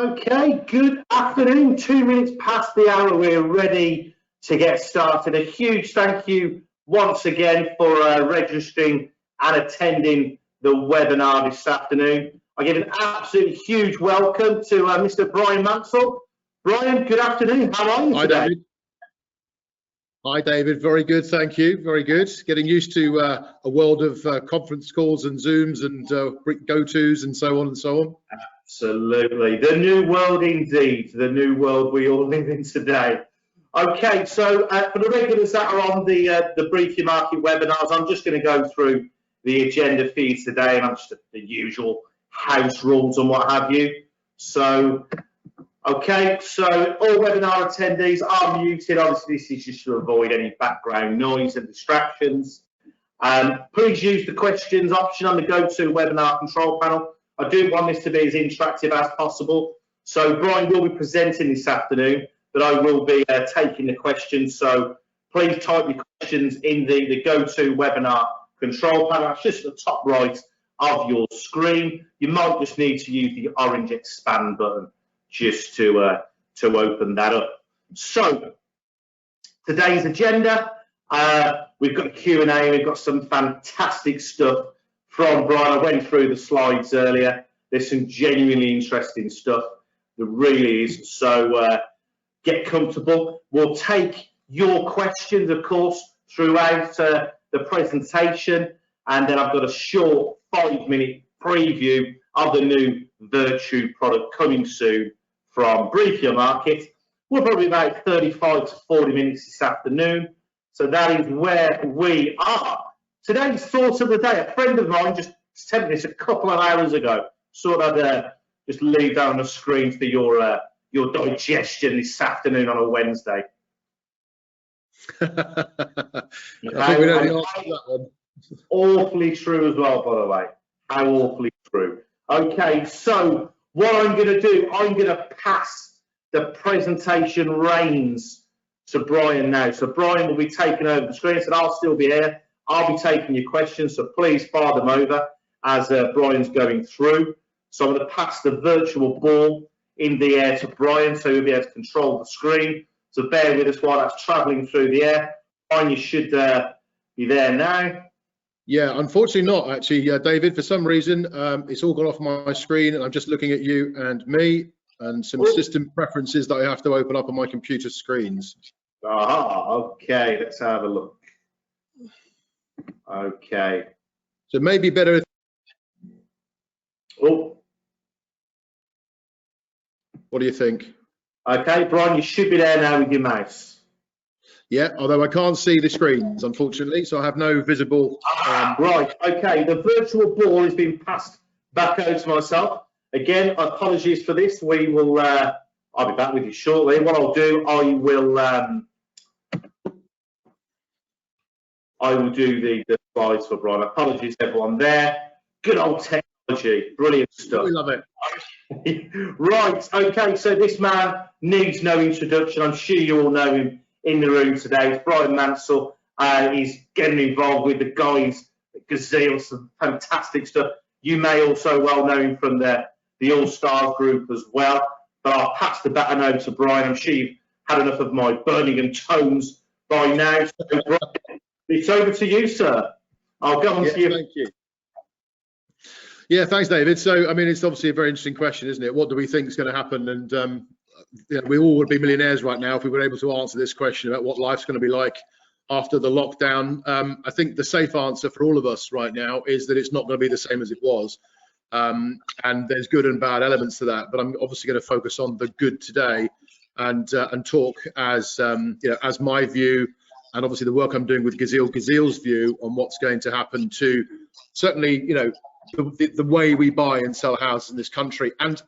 Okay, good afternoon. 2 minutes past the hour. We're ready to get started. A huge thank you once again for registering and attending the webinar this afternoon. I give an absolutely huge welcome to Mr. Bryan Mansell. Bryan, good afternoon. How are you today? David. Hi, David. Very good, thank you. Very good. Getting used to a world of conference calls and Zooms and go-tos and so on and so on. Absolutely. The new world indeed. The new world we all live in today. Okay, so for the regulars that are on the Brief Your Market webinars, I'm just going to go through the agenda for you today, and I'm just the usual house rules and what have you. So, okay, so all webinar attendees are muted. Obviously, this is just to avoid any background noise and distractions. Please use the questions option on the go-to webinar control panel. I do want this to be as interactive as possible. So Bryan will be presenting this afternoon, but I will be taking the questions. So please type your questions in the go-to webinar control panel. That's just at the top right of your screen. You might just need to use the orange expand button just to open that up. So today's agenda, we've got a Q&A. We've got some fantastic stuff from Bryan. I went through the slides earlier. There's some genuinely interesting stuff. There really is. So get comfortable. We'll take your questions, of course, throughout the presentation. And then I've got a short 5-minute preview of the new Virtue product coming soon from Brief Your Market. We're probably about 35 to 40 minutes this afternoon. So that is where we are. Today's thought of the day, a friend of mine just sent me this a couple of hours ago. So I'd just leave that on the screen for your digestion this afternoon on a Wednesday. I think we know the answer to that one. Awfully true as well, by the way. How awfully true. Okay, so what I'm going to do, I'm going to pass the presentation reins to Bryan now. So Bryan will be taking over the screen, and I'll still be here. I'll be taking your questions, so please fire them over as Bryan's going through. So I'm going to pass the virtual ball in the air to Bryan, so he'll be able to control the screen. So bear with us while that's travelling through the air. Bryan, you should be there now. Yeah, unfortunately not, actually, David. For some reason, it's all gone off my screen, and I'm just looking at you and me, and some system preferences that I have to open up on my computer screens. Ah, okay, let's have a look. Okay. So maybe better. Oh. What do you think? Okay, Bryan, you should be there now with your mouse. Yeah, although I can't see the screens, unfortunately, so I have no visible. Right, okay, the virtual ball has been passed back over to myself. Again, apologies for this. We will, I'll be back with you shortly. What I'll do, I will do the slides for Bryan. Apologies, everyone there. Good old technology, brilliant stuff. We love it. Right, okay, so this man needs no introduction. I'm sure you all know him in the room today. It's Bryan Mansell. He's getting involved with the guys at Gazeal, some fantastic stuff. You may also well know him from the Allstars group as well. But I'll pass the baton over to Bryan. I'm sure you've had enough of my Birmingham tones by now. So, Bryan, it's over to you, sir. I'll go on to you. Thank you. Yeah, thanks, David. So, I mean, it's obviously a very interesting question, isn't it? What do we think is going to happen? And you know, we all would be millionaires right now if we were able to answer this question about what life's going to be like after the lockdown. I think the safe answer for all of us right now is that it's not going to be the same as it was. And there's good and bad elements to that. But I'm obviously going to focus on the good today and talk as you know, as my view, and obviously the work I'm doing with Gazeal's view on what's going to happen to certainly, you know, the way we buy and sell houses in this country. And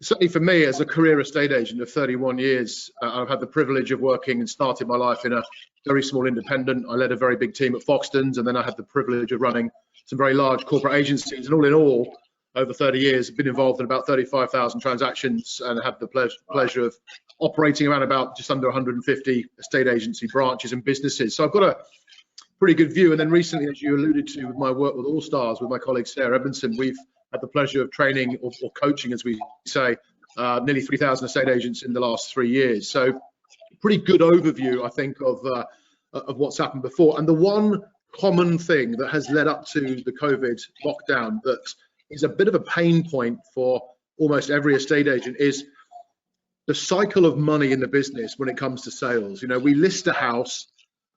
certainly for me, as a career estate agent of 31 years, I've had the privilege of working and started my life in a very small independent. I led a very big team at Foxtons, and then I had the privilege of running some very large corporate agencies. And all in all, over 30 years, I've been involved in about 35,000 transactions and had the pleasure of operating around about just under 150 estate agency branches and businesses. So I've got a pretty good view. And then recently, as you alluded to, with my work with Allstars, with my colleague Sarah Edmondson, we've had the pleasure of training or coaching, as we say, nearly 3,000 estate agents in the last 3 years. So pretty good overview, I think, of what's happened before. And the one common thing that has led up to the COVID lockdown that is a bit of a pain point for almost every estate agent is the cycle of money in the business when it comes to sales. You know, we list a house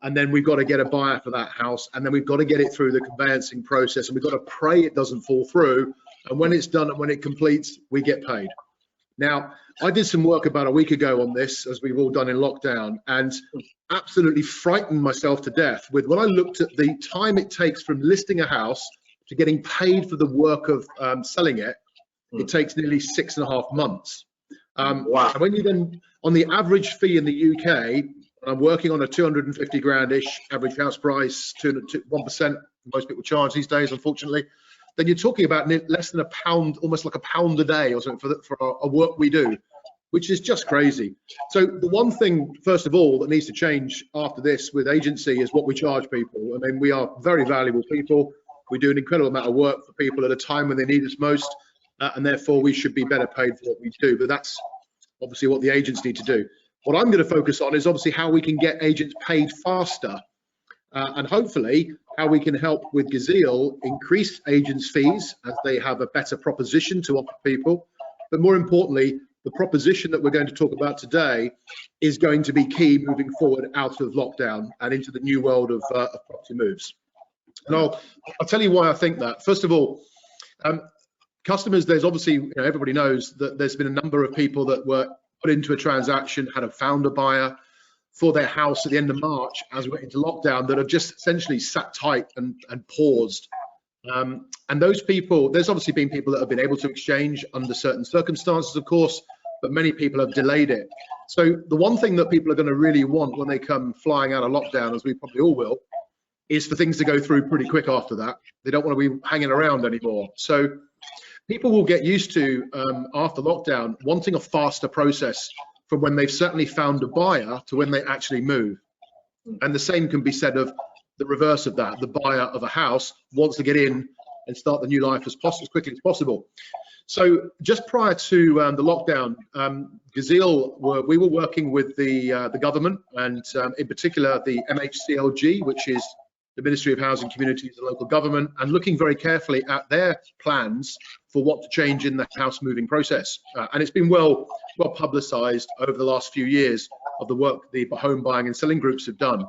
and then we've got to get a buyer for that house, and then we've got to get it through the conveyancing process, and we've got to pray it doesn't fall through. And when it's done and when it completes, we get paid. Now, I did some work about a week ago on this, as we've all done in lockdown, and absolutely frightened myself to death with when I looked at the time it takes from listing a house to getting paid for the work of selling it. It takes nearly 6.5 months. Wow. And when you then, on the average fee in the UK, I'm working on a 250 grand-ish average house price, 1% most people charge these days, unfortunately. Then you're talking about less than £1, almost like £1 a day or something for a work we do, which is just crazy. So the one thing, first of all, that needs to change after this with agency is what we charge people. I mean, we are very valuable people. We do an incredible amount of work for people at a time when they need us most, and therefore we should be better paid for what we do. But that's obviously what the agents need to do. What I'm going to focus on is obviously how we can get agents paid faster, and hopefully how we can help with Gazeal increase agents' fees as they have a better proposition to offer people. But more importantly, the proposition that we're going to talk about today is going to be key moving forward out of lockdown and into the new world of property moves. And I'll tell you why I think that. First of all, customers, there's obviously, you know, everybody knows that there's been a number of people that were put into a transaction, had found a buyer for their house at the end of March as we went into lockdown, that have just essentially sat tight and paused. And those people, there's obviously been people that have been able to exchange under certain circumstances, of course, but many people have delayed it. So the one thing that people are going to really want when they come flying out of lockdown, as we probably all will, is for things to go through pretty quick after that. They don't want to be hanging around anymore. So people will get used to, after lockdown, wanting a faster process from when they've certainly found a buyer to when they actually move. And the same can be said of the reverse of that. The buyer of a house wants to get in and start the new life as quickly as possible. So just prior to the lockdown, Gazeal, we were working with the government, and in particular the MHCLG, which is the Ministry of Housing, Communities and Local Government, and looking very carefully at their plans for what to change in the house moving process. And it's been well publicised over the last few years of the work the home buying and selling groups have done.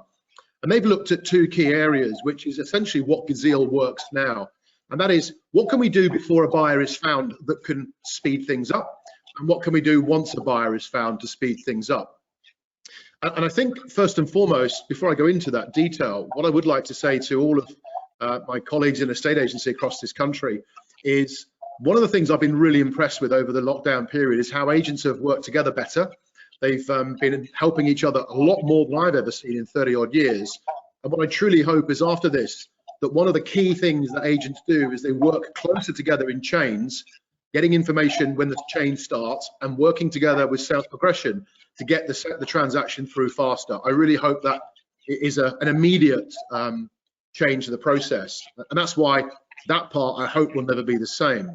And they've looked at two key areas, which is essentially what Gazeal works now. And that is, what can we do before a buyer is found that can speed things up? And what can we do once a buyer is found to speed things up? And I think first and foremost, before I go into that detail, what I would like to say to all of my colleagues in estate agency across this country is one of the things I've been really impressed with over the lockdown period is how agents have worked together better. They've been helping each other a lot more than I've ever seen in 30 odd years. And what I truly hope is after this, that one of the key things that agents do is they work closer together in chains, getting information when the chain starts and working together with sales progression to get the transaction through faster. I really hope that it is an immediate change to the process. And that's why that part I hope will never be the same.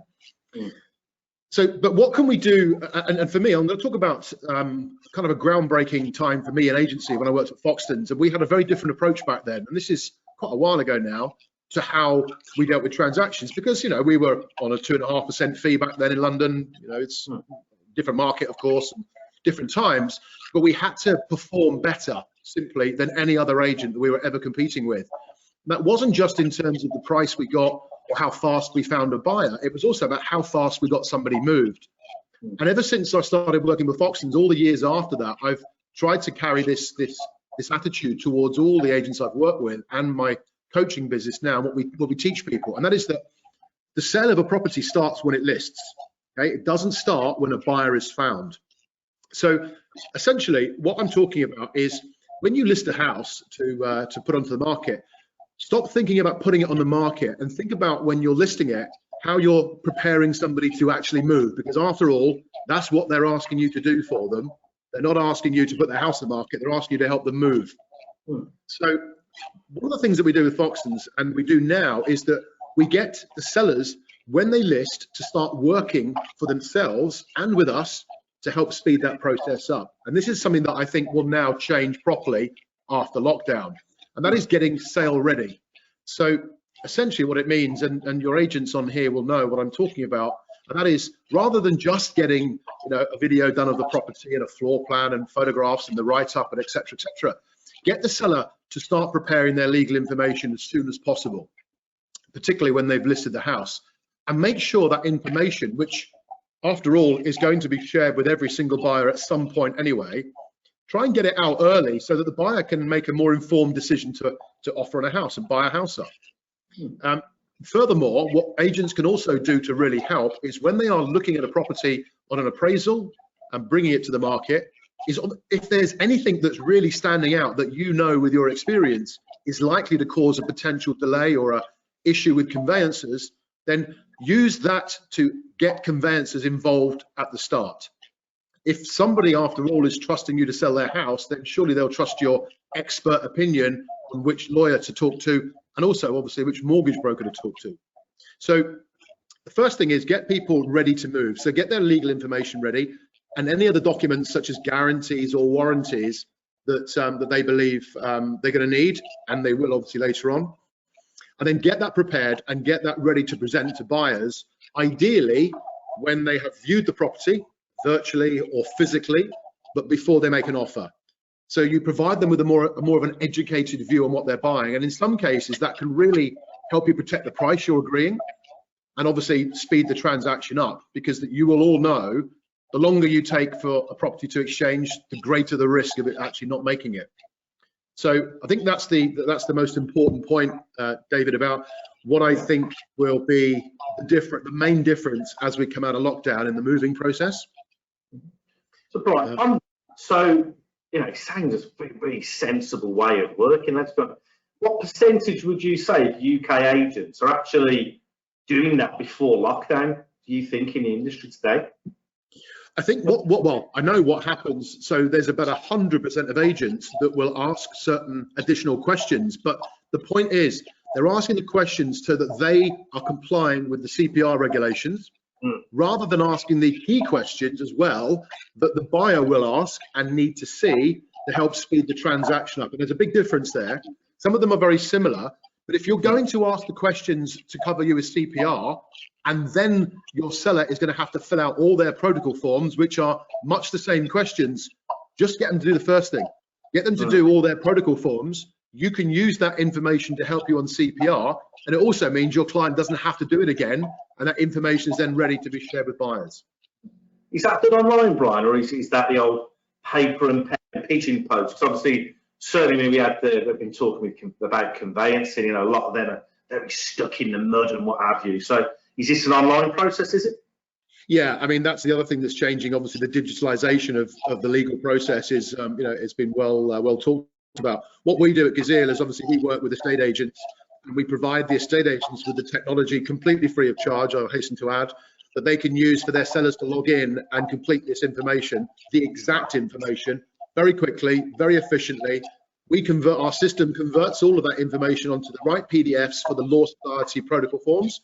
So, but what can we do? And for me, I'm going to talk about kind of a groundbreaking time for me in agency when I worked at Foxtons, and we had a very different approach back then. And this is quite a while ago now, to how we dealt with transactions, because, you know, we were on a 2.5% fee back then in London. You know, it's a different market, of course, and different times, but we had to perform better simply than any other agent that we were ever competing with. And that wasn't just in terms of the price we got or how fast we found a buyer. It was also about how fast we got somebody moved. And ever since I started working with Foxtons, all the years after that, I've tried to carry this attitude towards all the agents I've worked with and my coaching business now, what we teach people, and that is that the sale of a property starts when it lists. Okay, it doesn't start when a buyer is found. So essentially, what I'm talking about is when you list a house to put onto the market, stop thinking about putting it on the market and think about when you're listing it, how you're preparing somebody to actually move, because after all, that's what they're asking you to do for them. They're not asking you to put their house on the market, they're asking you to help them move. So one of the things that we do with Foxtons, and we do now, is that we get the sellers when they list, to start working for themselves and with us to help speed that process up. And this is something that I think will now change properly after lockdown, and that is getting sale ready. So essentially what it means, and your agents on here will know what I'm talking about, and that is, rather than just getting a video done of the property and a floor plan and photographs and the write-up and etc., get the seller to start preparing their legal information as soon as possible, particularly when they've listed the house, and make sure that information, which after all is going to be shared with every single buyer at some point anyway, try and get it out early so that the buyer can make a more informed decision to offer on a house and buy a house up. Furthermore, what agents can also do to really help is when they are looking at a property on an appraisal and bringing it to the market, is if there's anything that's really standing out that with your experience is likely to cause a potential delay or a issue with conveyancers, then use that to get conveyancers involved at the start. If somebody, after all, is trusting you to sell their house, then surely they'll trust your expert opinion on which lawyer to talk to, and also obviously which mortgage broker to talk to. So the first thing is get people ready to move. So get their legal information ready, and any other documents such as guarantees or warranties that they believe they're going to need, and they will obviously later on. And then get that prepared and get that ready to present to buyers, ideally when they have viewed the property virtually or physically, but before they make an offer. So you provide them with a more of an educated view on what they're buying, and in some cases that can really help you protect the price you're agreeing, and obviously speed the transaction up, because that you will all know the longer you take for a property to exchange, the greater the risk of it actually not making it. So I think that's the most important point, David, about what I think will be the main difference as we come out of lockdown in the moving process. So Bryan, it sounds a very sensible way of working. What percentage would you say of UK agents are actually doing that before lockdown, do you think, in the industry today? I think well, I know what happens. So there's about 100% of agents that will ask certain additional questions, but the point is they're asking the questions so that they are complying with the CPR regulations, rather than asking the key questions as well that the buyer will ask and need to see to help speed the transaction up. And there's a big difference there. Some of them are very similar, but if you're going to ask the questions to cover you as CPR, and then your seller is going to have to fill out all their protocol forms, which are much the same questions, just get them to do the first thing. Get them to do all their protocol forms. You can use that information to help you on CPR, and it also means your client doesn't have to do it again, and that information is then ready to be shared with buyers. Is that done online, Bryan, or is that the old paper and pen pigeon post? Because obviously, certainly we've been talking about conveyancing, a lot of them are very stuck in the mud and what have you. So is this an online process, is it? Yeah, I mean, that's the other thing that's changing. Obviously, the digitalization of the legal process is, it's been well talked about. What we do at Gazeal is obviously we work with estate agents, and we provide the estate agents with the technology completely free of charge, I hasten to add, that they can use for their sellers to log in and complete this information, the exact information, very quickly, very efficiently. Our system converts all of that information onto the right PDFs for the Law Society protocol forms,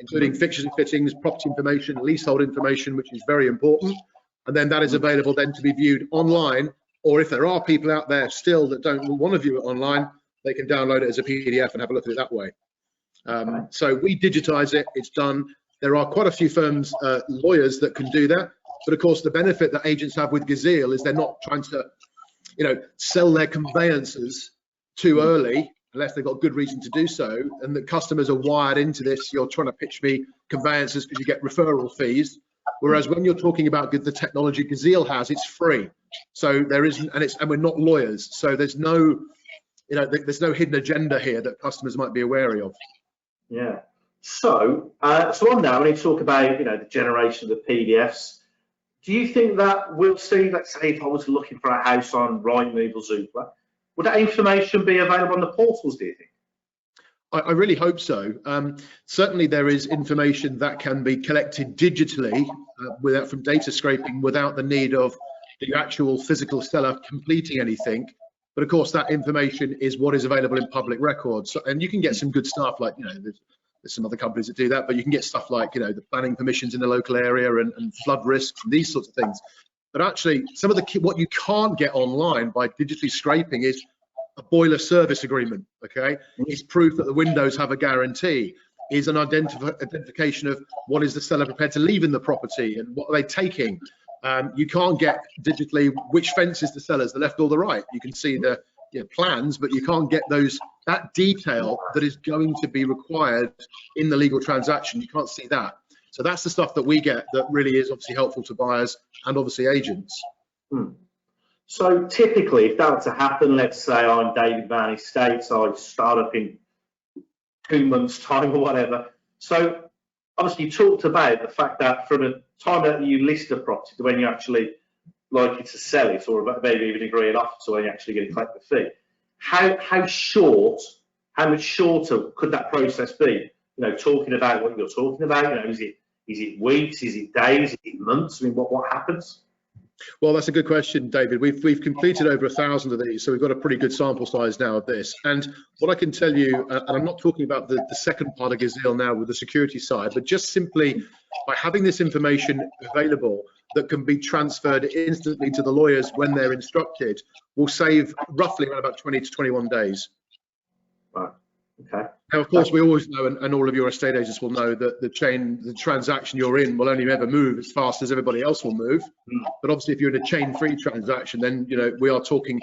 including fixtures and fittings, property information, leasehold information, which is very important. And then that is available then to be viewed online, or if there are people out there still that don't want to view it online, they can download it as a PDF and have a look at it that way. So we digitize it, it's done. There are quite a few firms, lawyers that can do that. But of course, the benefit that agents have with Gazeal is they're not trying to, sell their conveyances too early, unless they've got good reason to do so, and the customers are wired into this. You're trying to pitch me conveyances because you get referral fees, whereas when you're talking about the technology Gazeal has, it's free. So there isn't, and we're not lawyers, so there's no hidden agenda here that customers might be wary of. Yeah. So on now, when you talk about the generation of the PDFs, do you think that we'll see? Let's say if I was looking for a house on Rightmove or Zoopla, would that information be available on the portals, do you think? I really hope so. Certainly there is information that can be collected digitally from data scraping without the need of the actual physical seller completing anything. But of course, that information is what is available in public records. And you can get some good stuff like, there's There's some other companies that do that, but you can get stuff like, you know, the planning permissions in the local area and flood risks and these sorts of things. But actually, some of the what you can't get online by digitally scraping is a boiler service agreement. Okay, it's proof that the windows have a guarantee. Is an identification of what is the seller prepared to leave in the property and what are they taking. You can't get digitally which fence is the seller's, the left or the right. You can see the plans, but you can't get that detail that is going to be required in the legal transaction. You can't see that. So that's the stuff that we get that really is obviously helpful to buyers and obviously agents. So typically, if that were to happen, let's say I'm David Van Estates, I start up in 2 months' time or whatever. So obviously you talked about the fact that from the time that you list a property to when you actually likely to sell it, or maybe even agree an offer to when you're actually going to collect the fee, how much shorter could that process be? You know, talking about what you're talking about, you know, is it weeks, is it days, is it months? I mean, what happens? Well, that's a good question, David. We've completed over 1,000 of these, so we've got a pretty good sample size now of this. And what I can tell you, and I'm not talking about the second part of Gazeal now with the security side, but just simply by having this information available that can be transferred instantly to the lawyers when they're instructed, will save roughly around about 20 to 21 days. Right. Okay. Now, of course, we always know, and all of your estate agents will know, that the transaction you're in will only ever move as fast as everybody else will move. But obviously, if you're in a chain-free transaction, then we are talking,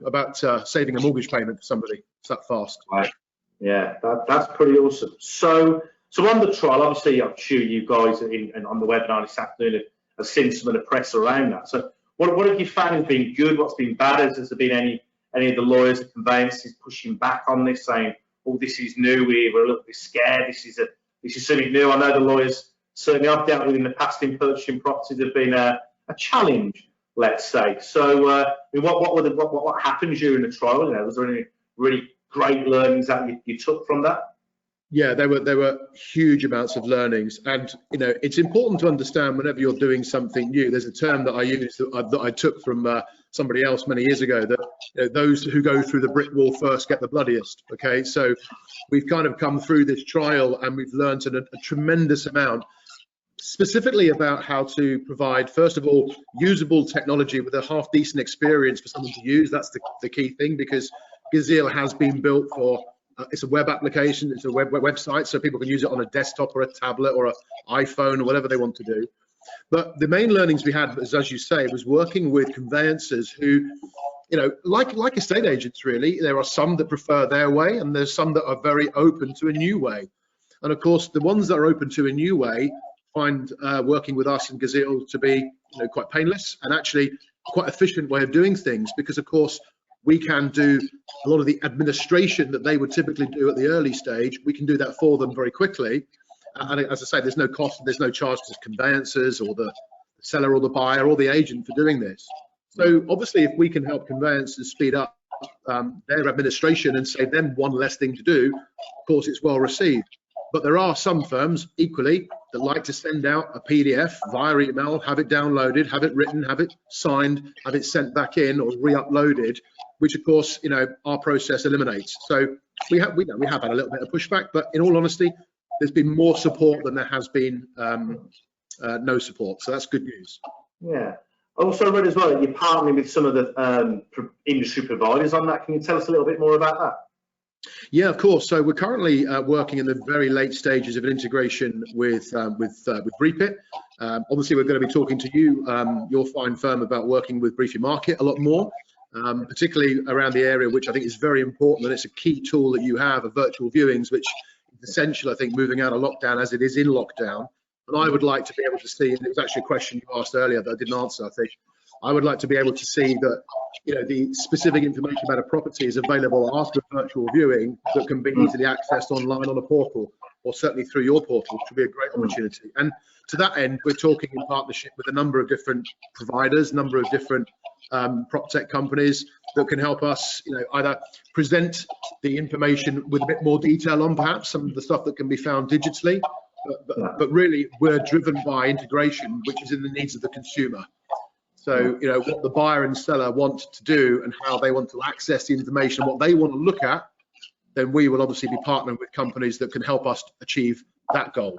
about saving a mortgage payment for somebody. It's that fast. Right. Yeah, that's pretty awesome. So on the trial, obviously, I'm sure you guys on the webinar this afternoon have seen some of the press around that. So what have you found has been good? What's been bad? Has there been any of the lawyers and conveyancers pushing back on this, saying, "Oh, this is new. We're a little bit scared. This is something new"? I know the lawyers certainly I've dealt with in the past in purchasing properties have been a challenge, let's say. So, I mean, what happened during the trial? Was there any really great learnings that you took from that? Yeah, there were huge amounts of learnings, and it's important to understand whenever you're doing something new. There's a term that I use that I took from somebody else many years ago, that those who go through the brick wall first get the bloodiest. Okay, so we've kind of come through this trial and we've learned a tremendous amount, specifically about how to provide, first of all, usable technology with a half decent experience for someone to use. That's the key thing, because Gazeal has been built for. It's a web application, it's a website, so people can use it on a desktop or a tablet or an iPhone or whatever they want to do. But the main learnings we had, as you say, was working with conveyancers who, like estate agents really, there are some that prefer their way and there's some that are very open to a new way. And of course, the ones that are open to a new way find working with us in Gazeal to be quite painless and actually quite efficient way of doing things, because of course, we can do a lot of the administration that they would typically do at the early stage. We can do that for them very quickly. And as I say, there's no cost, there's no charge to conveyancers or the seller or the buyer or the agent for doing this. So obviously, if we can help conveyancers speed up their administration and save them one less thing to do, of course, it's well received. But there are some firms equally that like to send out a PDF via email, have it downloaded, have it written, have it signed, have it sent back in or re-uploaded, which of course, our process eliminates. So we have had a little bit of pushback, but in all honesty, there's been more support than there has been no support. So that's good news. Yeah. I also read as well that you're partnering with some of the industry providers on that. Can you tell us a little bit more about that? Yeah, of course. So we're currently working in the very late stages of an integration with Briefit. Obviously, we're going to be talking to you, your fine firm, about working with Briefit Market a lot more, particularly around the area which I think is very important, and it's a key tool that you have of virtual viewings, which is essential, I think, moving out of lockdown as it is in lockdown. And I would like to be able to see, and it was actually a question you asked earlier that I didn't answer, I think. I would like to be able to see that, the specific information about a property is available after a virtual viewing that can be easily accessed online on a portal, or certainly through your portal, which would be a great opportunity. And to that end, we're talking in partnership with a number of different providers, a number of different prop tech companies that can help us, either present the information with a bit more detail on perhaps some of the stuff that can be found digitally, but really we're driven by integration, which is in the needs of the consumer. So, what the buyer and seller want to do and how they want to access the information, what they want to look at, then we will obviously be partnering with companies that can help us achieve that goal.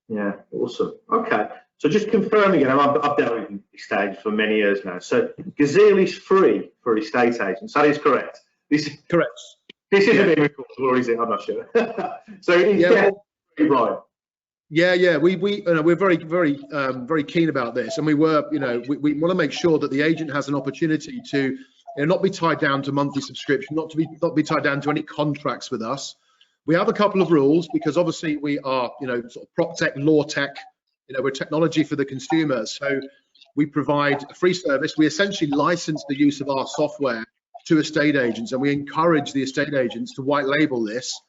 Yeah, awesome. Okay, so just confirming again, I've dealt with estate for many years now. So Gazeal is free for estate agents. That is correct. Correct. This isn't being recorded, or is it? I'm not sure. So it is definitely right. Yeah, we're very keen about this, and we want to make sure that the agent has an opportunity to not be tied down to monthly subscription, not be tied down to any contracts with us. We have a couple of rules because obviously we are sort of prop tech, law tech, we're technology for the consumer. So we provide a free service. We essentially license the use of our software to estate agents, and we encourage the estate agents to white label this,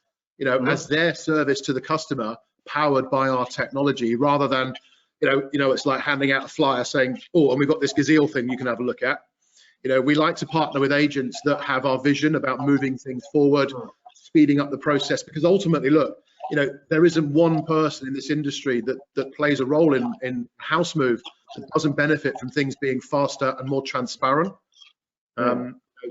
as their service to the customer, powered by our technology, rather than, it's like handing out a flyer saying, oh, and we've got this Gazeal thing you can have a look at. We like to partner with agents that have our vision about moving things forward, speeding up the process, because ultimately, look, there isn't one person in this industry that plays a role in house move that doesn't benefit from things being faster and more transparent.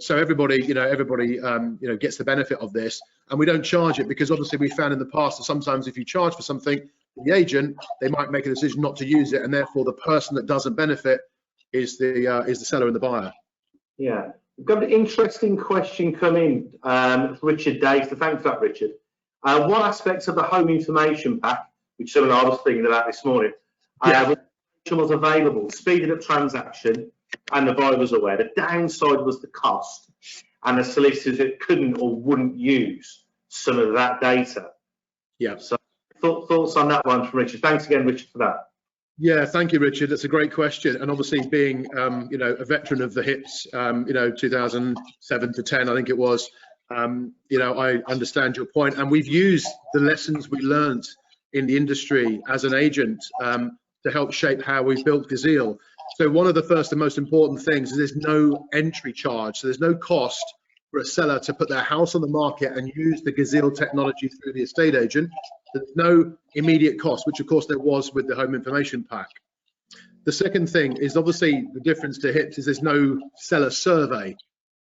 So everybody gets the benefit of this, and we don't charge it because obviously we found in the past that sometimes if you charge for something, the agent, they might make a decision not to use it, and therefore the person that doesn't benefit is the seller and the buyer. Yeah, we've got an interesting question coming, Richard Days. So thanks for that, Richard. What aspects of the home information pack, which someone I was thinking about this morning, was available, speeded up transaction, and the buyer was aware. The downside was the cost, and the solicitors that couldn't or wouldn't use some of that data. Yeah. So thoughts on that one from Richard. Thanks again, Richard, for that. Yeah, thank you, Richard. That's a great question. And obviously being, a veteran of the HIPS, 2007 to 10, I think it was, I understand your point. And we've used the lessons we learned in the industry as an agent to help shape how we've built Gazeal. So one of the first and most important things is there's no entry charge. So there's no cost for a seller to put their house on the market and use the Gazeal technology through the estate agent. There's no immediate cost, which of course there was with the home information pack. The second thing is obviously the difference to HIPS is there's no seller survey,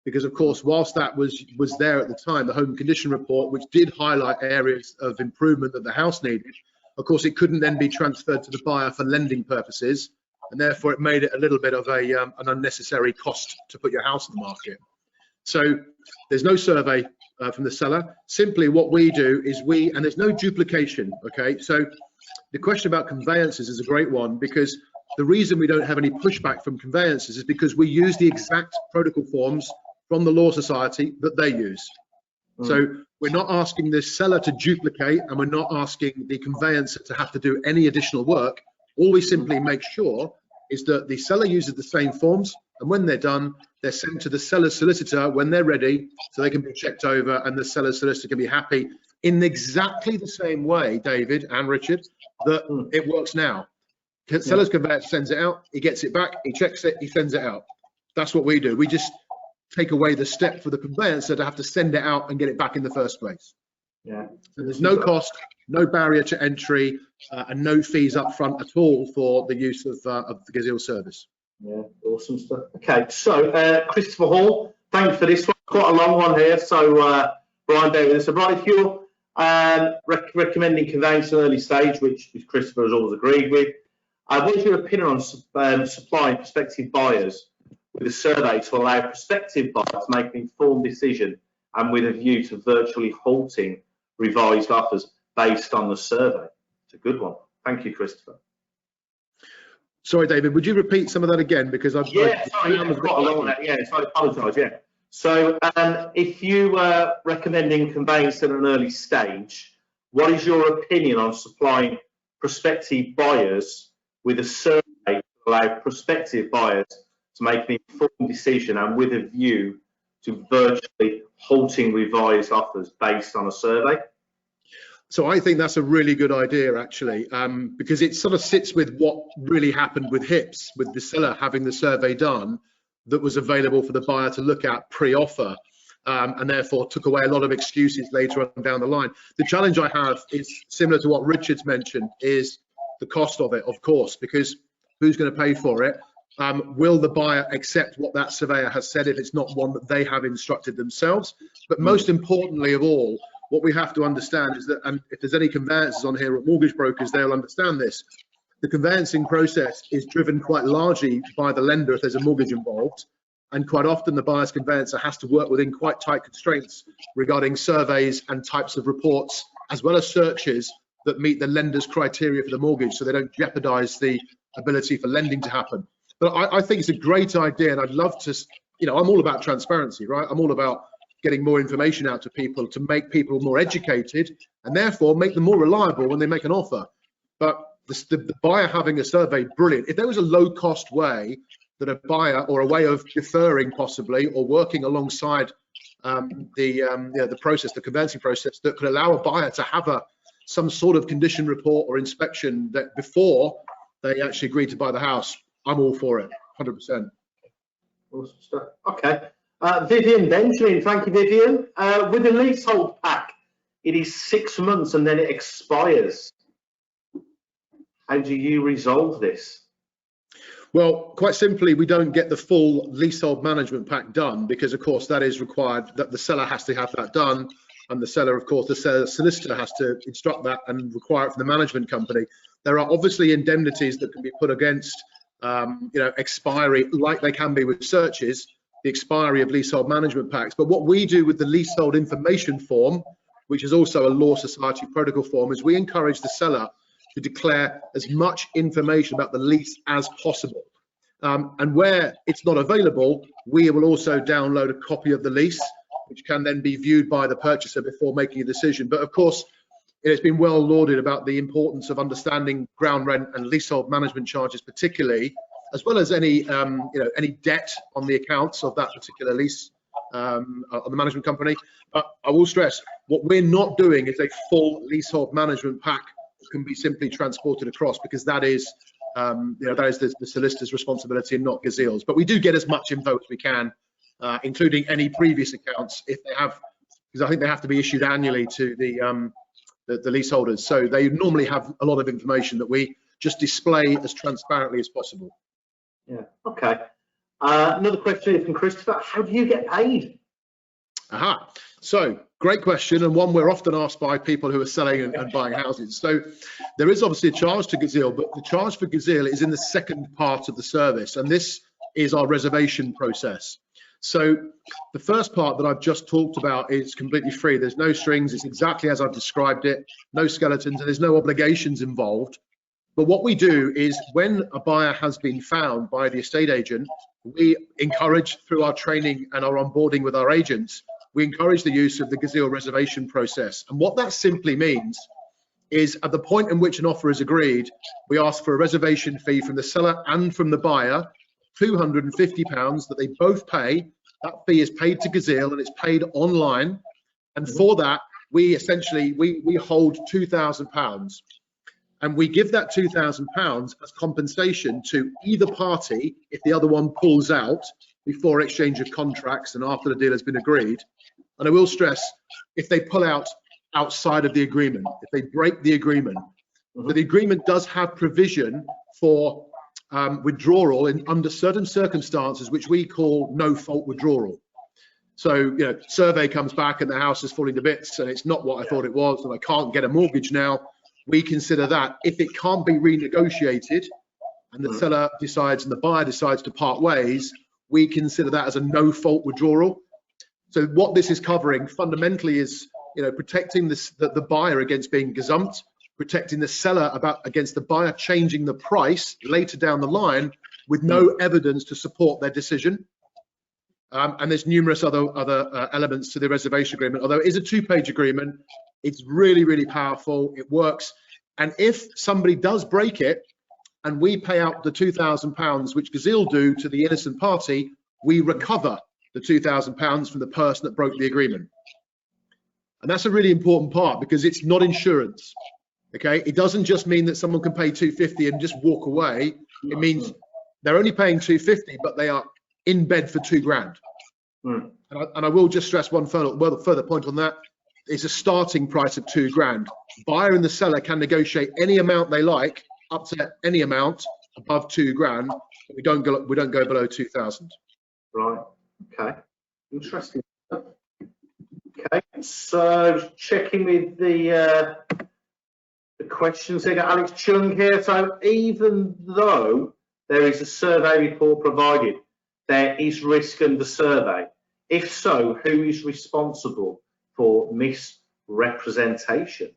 because of course whilst that was there at the time, the home condition report, which did highlight areas of improvement that the house needed, of course it couldn't then be transferred to the buyer for lending purposes, and therefore it made it a little bit of an unnecessary cost to put your house on the market. So there's no survey from the seller. Simply what we do is and there's no duplication, okay? So the question about conveyances is a great one, because the reason we don't have any pushback from conveyances is because we use the exact protocol forms from the Law Society that they use. So we're not asking the seller to duplicate, and we're not asking the conveyancer to have to do any additional work. All we simply make sure is that the seller uses the same forms, and when they're done, they're sent to the seller's solicitor when they're ready, so they can be checked over and the seller's solicitor can be happy in exactly the same way, David and Richard, that it works now. Seller's conveyancer sends it out, he gets it back, he checks it, he sends it out. That's what we do. We just take away the step for the conveyancer to have to send it out and get it back in the first place. Yeah. So there's no cost, no barrier to entry, and no fees up front at all for the use of the Gazeal service. Yeah, awesome stuff. Okay, so Christopher Hall, thanks for this one. Quite a long one here. So Brian David, so Brian, if you're recommending conveyancing early stage, which Christopher has always agreed with, what is your opinion on supplying prospective buyers with a survey to allow prospective buyers to make an informed decision and with a view to virtually halting revised offers based on the survey? It's a good one. Thank you, Christopher. Sorry, David, would you repeat some of that again? Because I've quite a long one. Yeah, so I apologise. Yeah. So if you were recommending conveyancing at an early stage, what is your opinion on supplying prospective buyers with a survey to allow prospective buyers to make an informed decision and with a view to virtually halting revised offers based on a survey? So I think that's a really good idea, actually, because it sort of sits with what really happened with HIPS, with the seller having the survey done that was available for the buyer to look at pre-offer, and therefore took away a lot of excuses later on down the line. The challenge I have is similar to what Richard's mentioned, is the cost of it, of course, because who's going to pay for it? Will the buyer accept what that surveyor has said if it's not one that they have instructed themselves? But most importantly of all, what we have to understand is that, and if there's any conveyancers on here or mortgage brokers, they'll understand this. The conveyancing process is driven quite largely by the lender if there's a mortgage involved. And quite often the buyer's conveyancer has to work within quite tight constraints regarding surveys and types of reports, as well as searches that meet the lender's criteria for the mortgage, so they don't jeopardize the ability for lending to happen. But I think it's a great idea, and I'd love to, I'm all about transparency, right? I'm all about getting more information out to people to make people more educated and therefore make them more reliable when they make an offer. But the buyer having a survey, brilliant. If there was a low-cost way that a buyer, or a way of deferring possibly, or working alongside the process, the conveyancing process, that could allow a buyer to have some sort of condition report or inspection that before they actually agree to buy the house, I'm all for it, 100%. Awesome stuff. Okay. Vivian Benjamin, thank you, Vivian. With the leasehold pack, it is 6 months and then it expires. How do you resolve this? Well, quite simply, we don't get the full leasehold management pack done because, of course, that is required, that the seller has to have that done. And the seller, of course, the solicitor has to instruct that and require it from the management company. There are obviously indemnities that can be put against, expiry, like they can be with searches, the expiry of leasehold management packs. But what we do with the leasehold information form, which is also a Law Society protocol form, is we encourage the seller to declare as much information about the lease as possible. And where it's not available, we will also download a copy of the lease, which can then be viewed by the purchaser before making a decision. But of course, it's been well lauded about the importance of understanding ground rent and leasehold management charges, particularly, as well as any debt on the accounts of that particular lease on the management company. But I will stress, what we're not doing is a full leasehold management pack that can be simply transported across, because that is the solicitor's responsibility and not Gazeal's. But we do get as much info as we can, including any previous accounts if they have, because I think they have to be issued annually to the leaseholders. So they normally have a lot of information that we just display as transparently as possible. Yeah. Okay. Another question from Christopher. How do you get paid? Aha. So great question, and one we're often asked by people who are selling and buying houses. So there is obviously a charge to Gazeal, but the charge for Gazeal is in the second part of the service, and this is our reservation process. So the first part that I've just talked about is completely free. There's no strings. It's exactly as I've described it, no skeletons, and there's no obligations involved. But what we do is, when a buyer has been found by the estate agent, we encourage, through our training and our onboarding with our agents, we encourage the use of the Gazeal reservation process. And what that simply means is, at the point in which an offer is agreed, we ask for a reservation fee from the seller and from the buyer, £250 that they both pay. That fee is paid to Gazeal and it's paid online. And for that, we essentially, we hold £2,000. And we give that £2,000 as compensation to either party if the other one pulls out before exchange of contracts and after the deal has been agreed. And I will stress, if they pull out outside of the agreement, if they break the agreement, but the agreement does have provision for withdrawal under certain circumstances, which we call no-fault withdrawal. So, survey comes back and the house is falling to bits and it's not what I thought it was and I can't get a mortgage now. We consider that, if it can't be renegotiated and the seller decides and the buyer decides to part ways, we consider that as a no-fault withdrawal. So what this is covering fundamentally is, protecting the buyer against being gazumped, protecting the seller against the buyer changing the price later down the line with no evidence to support their decision. And there's numerous other elements to the reservation agreement. Although it is a 2-page agreement, it's really, really powerful. It works. And if somebody does break it and we pay out the £2,000, which Gazeal do to the innocent party, we recover the £2,000 from the person that broke the agreement. And that's a really important part, because it's not insurance. Okay, it doesn't just mean that someone can pay $250 and just walk away. It means they're only paying $250, but they are in bed for £2,000. And I will just stress one further point on that. It's a starting price of £2,000. Buyer and the seller can negotiate any amount they like, up to any amount, above 2 grand, we don't go below 2,000. Right. Okay. Interesting. Okay. So checking with the questions here. Got Alex Chung here. So even though there is a survey report provided, there is risk under survey. If so, who is responsible for misrepresentation?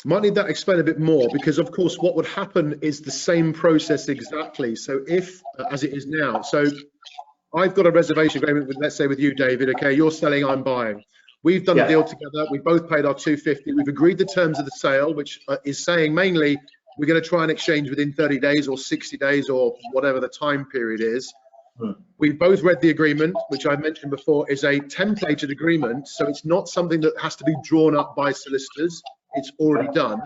Might need that explained a bit more, because of course what would happen is the same process exactly. So if, as it is now, so I've got a reservation agreement with, let's say with you, David, okay, you're selling, I'm buying. We've done a deal together, we both paid our 250, we've agreed the terms of the sale, which is saying mainly we're going to try and exchange within 30 days or 60 days or whatever the time period is. We've both read the agreement, which I mentioned before is a templated agreement, so it's not something that has to be drawn up by solicitors. It's already done.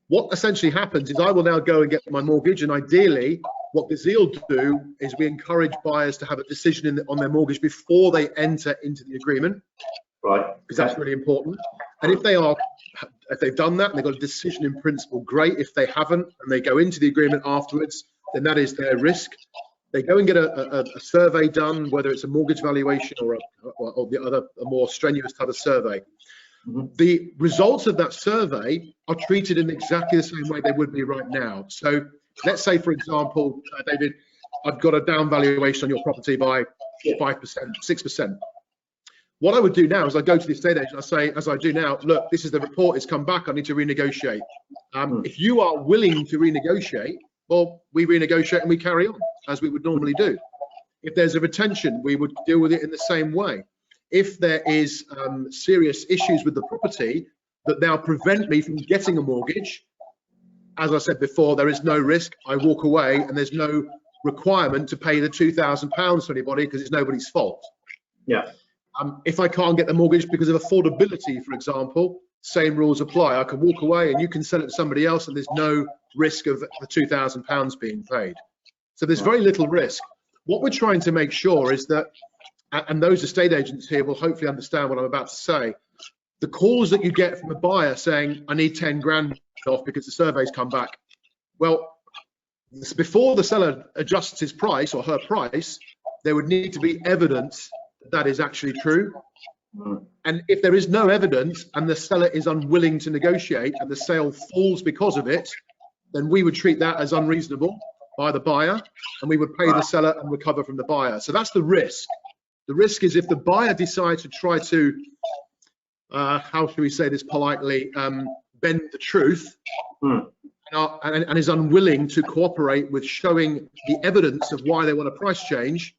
What essentially happens is I will now go and get my mortgage, and ideally what Gazeal do is we encourage buyers to have a decision on their mortgage before they enter into the agreement, right? Because that's really important. And if they've done that and they've got a decision in principle, great. If they haven't and they go into the agreement afterwards, then that is their risk. They go and get a survey done, whether it's a mortgage valuation or the other, a more strenuous type of survey. The results of that survey are treated in exactly the same way they would be right now. So let's say, for example, David, I've got a down valuation on your property by 5%, 6%. What I would do now is I go to the estate agent, I say, as I do now, look, this is the report, it's come back, I need to renegotiate. If you are willing to renegotiate, well, we renegotiate and we carry on as we would normally do. If there's a retention, we would deal with it in the same way. If there is serious issues with the property that now prevent me from getting a mortgage, as I said before, there is no risk. I walk away and there's no requirement to pay the £2,000 to anybody because it's nobody's fault. Yeah. If I can't get the mortgage because of affordability, for example, same rules apply. I can walk away and you can sell it to somebody else and there's no risk of the £2,000 being paid. So there's very little risk. What we're trying to make sure is that, and those estate agents here will hopefully understand what I'm about to say, the calls that you get from a buyer saying, I need 10 grand off because the survey's come back. Well, before the seller adjusts his price or her price, there would need to be evidence that is actually true. And if there is no evidence and the seller is unwilling to negotiate and the sale falls because of it, then we would treat that as unreasonable by the buyer and we would pay the seller and recover from the buyer. So that's the risk. The risk is if the buyer decides to try to, how should we say this politely, bend the truth and is unwilling to cooperate with showing the evidence of why they want a price change,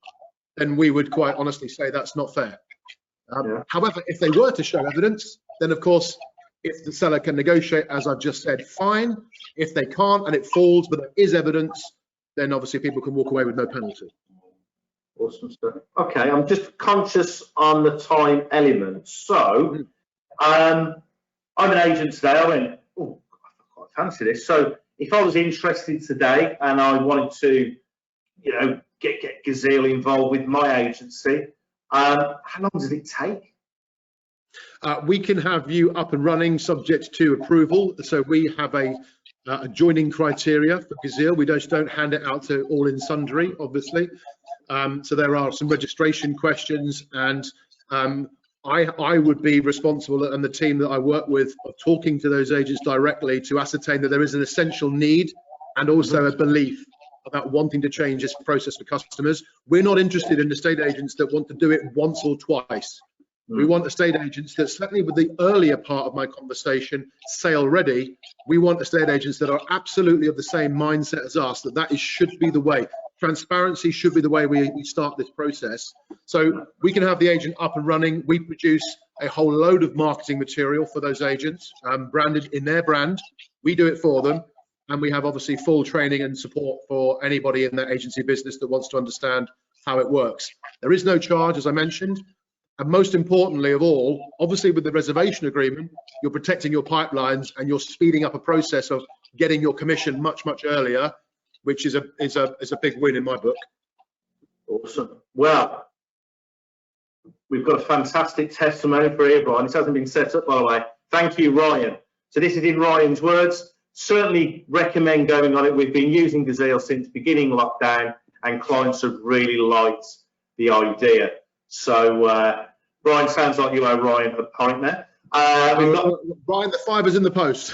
then we would quite honestly say that's not fair. However, if they were to show evidence, then of course, if the seller can negotiate, as I've just said, fine. If they can't and it falls, but there is evidence, then obviously people can walk away with no penalty. Awesome stuff. Okay, I'm just conscious on the time element. So, I'm an agent today. I went, oh, I quite fancy this. So, if I was interested today and I wanted to, you know, get Gazeal involved with my agency, how long does it take? We can have you up and running subject to approval. So we have a joining criteria for Gazeal. We just don't hand it out to all in sundry, obviously. So there are some registration questions, and I would be responsible, and the team that I work with, of talking to those agents directly to ascertain that there is an essential need and also a belief about wanting to change this process for customers. We're not interested in estate agents that want to do it once or twice. We want estate agents that, certainly with the earlier part of my conversation, sale ready, we want estate agents that are absolutely of the same mindset as us, that should be the way. Transparency should be the way we start this process. So we can have the agent up and running. We produce a whole load of marketing material for those agents, branded in their brand. We do it for them. And we have obviously full training and support for anybody in that agency business that wants to understand how it works. There is no charge, as I mentioned. And most importantly of all, obviously with the reservation agreement, you're protecting your pipelines and you're speeding up a process of getting your commission much, much earlier, which is a big win in my book. Awesome. Well, we've got a fantastic testimony for here, Bryan. This hasn't been set up, by the way. Thank you, Ryan. So this is in Ryan's words. certainly recommend going on it. We've been using Gazeal since beginning lockdown, and clients have really liked the idea. So, Bryan, sounds like you owe Ryan a pint there. Bryan, the fiber's in the post.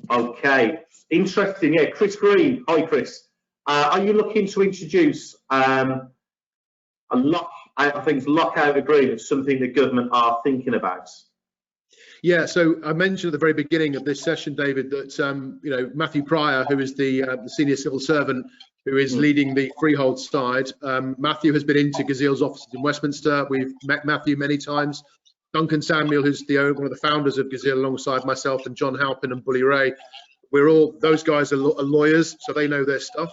Okay, interesting. Yeah, Chris Green. Hi, Chris. Are you looking to introduce a lockout agreement, something the government are thinking about? Yeah, so I mentioned at the very beginning of this session, David, that Matthew Pryor, who is the senior civil servant who is leading the freehold side, Matthew has been into Gazeal's offices in Westminster. We've met Matthew many times. Duncan Samuel, who's one of the founders of Gazeal, alongside myself and John Halpin and Bully Ray, those guys are lawyers, so they know their stuff.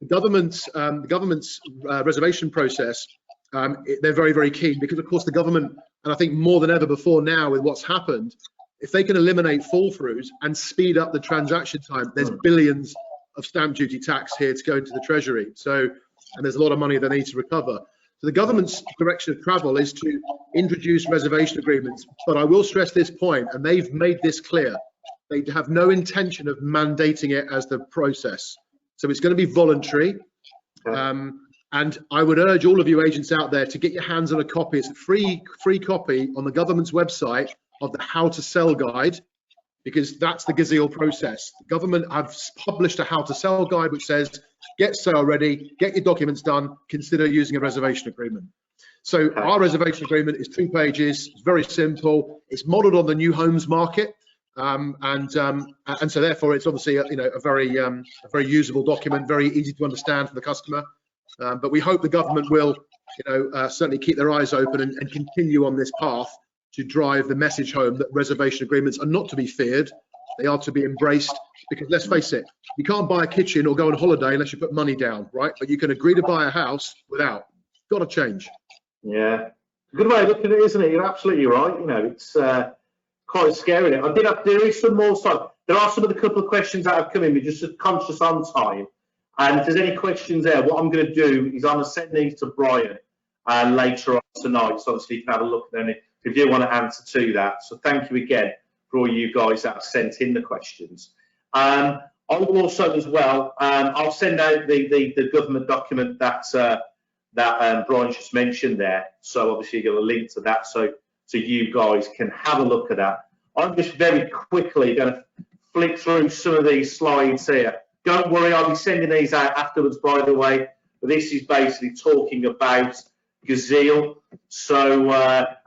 The government's reservation process, they're very, very keen, because of course the government, and I think more than ever before now with what's happened, if they can eliminate fall-throughs and speed up the transaction time, there's billions of stamp duty tax here to go into the Treasury. And there's a lot of money they need to recover. So the government's direction of travel is to introduce reservation agreements. But I will stress this point, and they've made this clear, they have no intention of mandating it as the process. So it's going to be voluntary. And I would urge all of you agents out there to get your hands on a copy. It's a free copy on the government's website of the How to Sell guide, because that's the Gazeal process. The government have published a How to Sell guide which says, get sale ready, get your documents done, consider using a reservation agreement. So our reservation agreement is 2 pages. It's very simple. It's modelled on the new homes market. And so therefore it's obviously a very usable document, very easy to understand for the customer. But we hope the government will certainly keep their eyes open and continue on this path to drive the message home that reservation agreements are not to be feared. They are to be embraced, because let's face it, you can't buy a kitchen or go on holiday unless you put money down, right? But you can agree to buy a house without. Got to change. Yeah, good way of looking at it, isn't it? You're absolutely right. It's quite scary. There is some more stuff. There are some of the couple of questions that have come in. We're just conscious on time. And if there's any questions there, what I'm going to do is I'm going to send these to Bryan later on tonight, so obviously you can have a look at them if you do want to answer to that. So thank you again for all you guys that have sent in the questions. I will also as well, I'll send out the government document that Bryan just mentioned there. So obviously you've got a link to that, so you guys can have a look at that. I'm just very quickly going to flick through some of these slides here. Don't worry, I'll be sending these out afterwards, by the way. But this is basically talking about Gazeal. So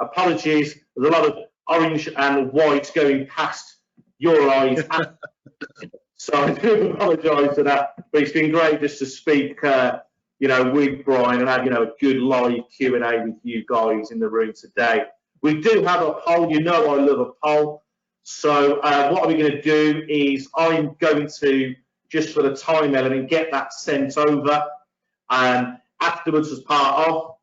apologies, there's a lot of orange and white going past your eyes. So I do apologise for that. But it's been great just to speak, with Bryan and have, a good live Q&A with you guys in the room today. We do have a poll. I love a poll. So what are we going to do is I'm going to, just for the time element, get that sent over afterwards as part of.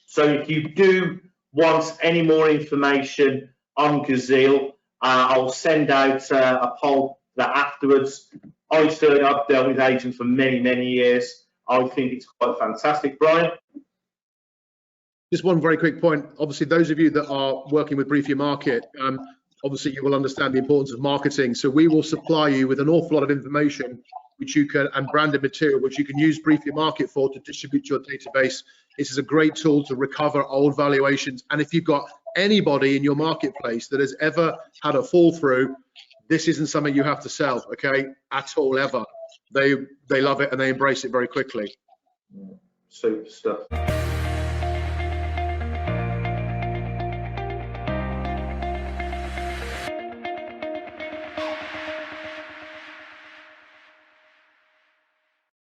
So if you do want any more information on Gazeal, I'll send out a poll that afterwards. I've dealt with agents for many, many years. I think it's quite fantastic. Bryan? Just one very quick point. Obviously, those of you that are working with Brief Your Market, obviously you will understand the importance of marketing. So we will supply you with an awful lot of information which you can, and branded material, which you can use Brief Your Market for to distribute to your database. This is a great tool to recover old valuations. And if you've got anybody in your marketplace that has ever had a fall through, this isn't something you have to sell, okay, at all, ever. They love it and they embrace it very quickly. Super stuff.